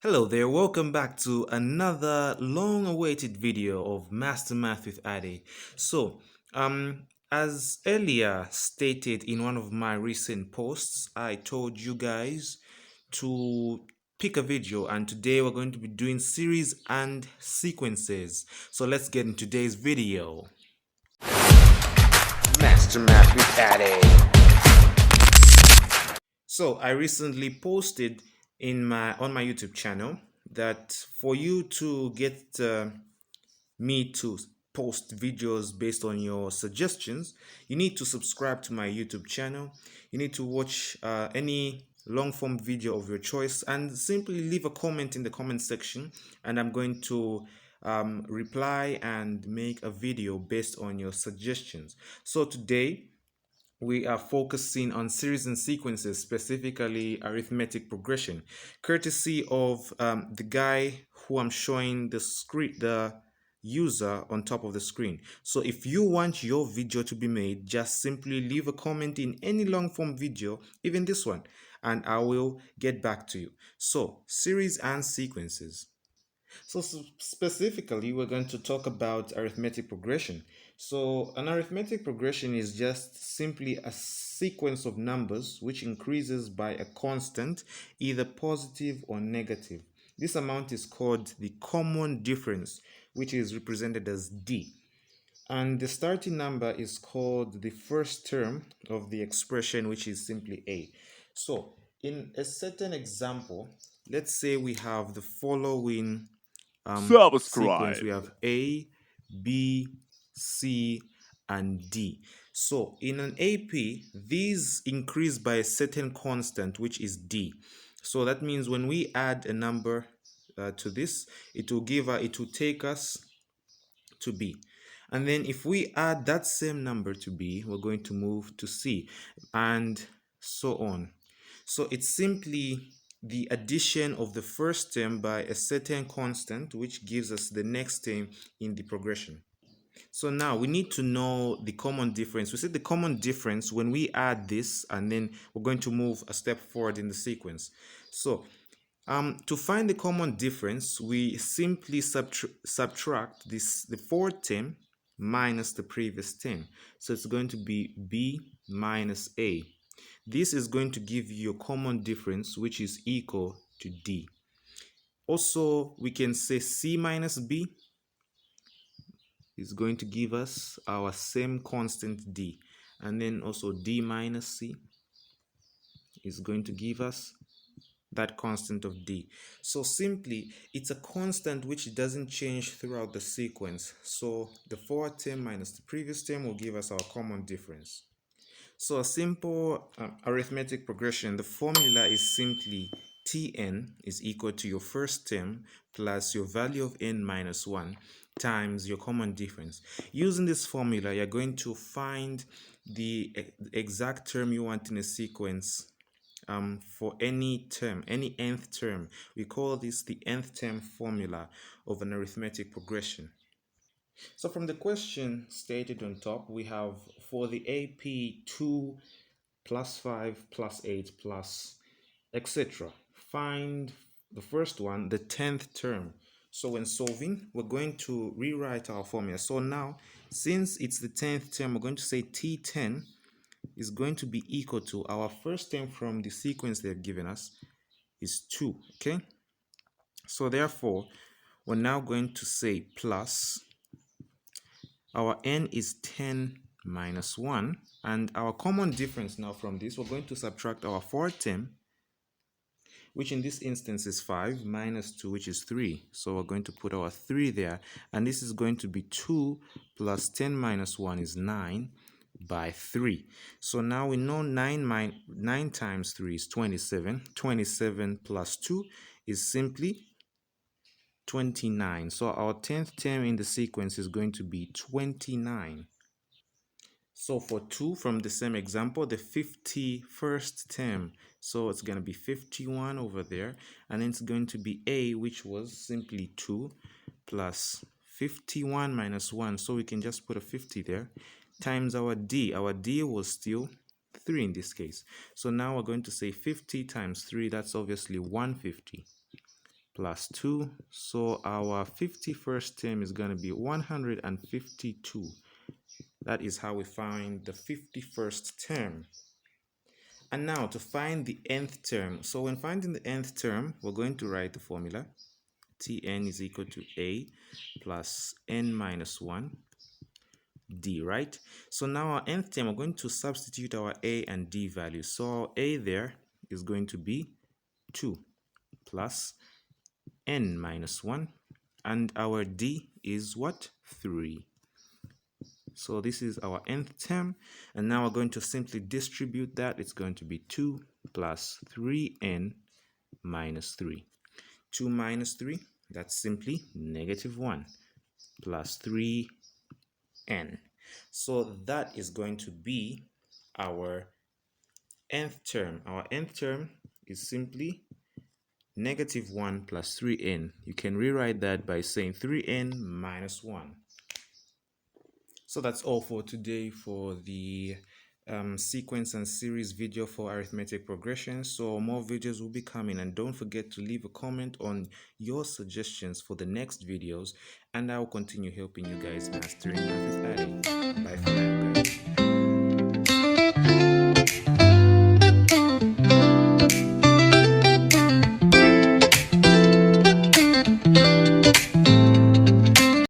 Hello there, welcome back to another long-awaited video of Master Math with Ade. So, as earlier stated in one of my recent posts, I told you guys to pick a video, and today we're going to be doing series and sequences. So let's get into today's video. Master Math with Ade. So I recently posted on my YouTube channel that for you to get me to post videos based on your suggestions, you need to subscribe to my YouTube channel. You need to watch any long form video of your choice and simply leave a comment in the comment section, and I'm going to reply and make a video based on your suggestions. So today we are focusing on series and sequences, specifically arithmetic progression, courtesy of the guy who I'm showing the user on top of the screen. So if you want your video to be made, just simply leave a comment in any long form video, even this one, and I will get back to you. So series and sequences. So specifically, we're going to talk about arithmetic progression. So an arithmetic progression is just simply a sequence of numbers which increases by a constant, either positive or negative. This amount is called the common difference, which is represented as D. And the starting number is called the first term of the expression, which is simply A. So in a certain example, let's say we have the following sequence. We Subscribe. have A, B, C, and D. So in an AP, these increase by a certain constant, which is D. So that means when we add a number to this, it will take us to B. And then if we add that same number to B, we're going to move to C, and so on. So it's simply the addition of the first term by a certain constant, which gives us the next term in the progression. So now we need to know the common difference. We said the common difference when we add this, and then we're going to move a step forward in the sequence. So to find the common difference, we simply subtract the fourth term minus the previous term. So it's going to be B minus A. This is going to give you a common difference, which is equal to D. Also, we can say C minus B is going to give us our same constant D. And then also D minus C is going to give us that constant of D. So simply, it's a constant which doesn't change throughout the sequence. So the fourth term minus the previous term will give us our common difference. So a simple arithmetic progression, the formula is simply Tn is equal to your first term plus your value of n minus 1 times your common difference. Using this formula, you're going to find the exact term you want in a sequence for any term, any nth term. We call this the nth term formula of an arithmetic progression. So from the question stated on top, we have for the AP 2 plus 5 plus 8 plus etc. Find the first one, the 10th term. So when solving, we're going to rewrite our formula. So now, since it's the 10th term, we're going to say T10 is going to be equal to our first term from the sequence they've given us is 2. Okay, so therefore we're now going to say plus our n is 10 minus 1, and our common difference now from this, we're going to subtract our fourth term, which in this instance is 5, minus 2, which is 3. So we're going to put our 3 there, and this is going to be 2 plus 10 minus 1 is 9 by 3. So now we know 9 times 3 is 27. 27 plus 2 is simply 29. So our 10th term in the sequence is going to be 29. So for 2, from the same example, the 51st term, so it's going to be 51 over there, and then it's going to be A, which was simply 2, plus 51 minus 1, so we can just put a 50 there, times our D. Our D was still 3 in this case. So now we're going to say 50 times 3, that's obviously 150, plus 2. So our 51st term is going to be 152. That is how we find the 51st term. And now to find the nth term. So when finding the nth term, we're going to write the formula. Tn is equal to a plus n minus 1 d, right? So now our nth term, we're going to substitute our a and d values. So our a there is going to be 2 plus n minus 1, and our d is what? 3. So this is our nth term, and now we're going to simply distribute that. It's going to be 2 plus 3n minus 3. 2 minus 3, that's simply -1, plus 3n. So that is going to be our nth term. Our nth term is simply -1 plus 3n. You can rewrite that by saying 3n minus 1. So that's all for today for the sequence and series video for arithmetic progressions. So more videos will be coming, and don't forget to leave a comment on your suggestions for the next videos, and I will continue helping you guys mastering math with Addy. Bye for now, guys.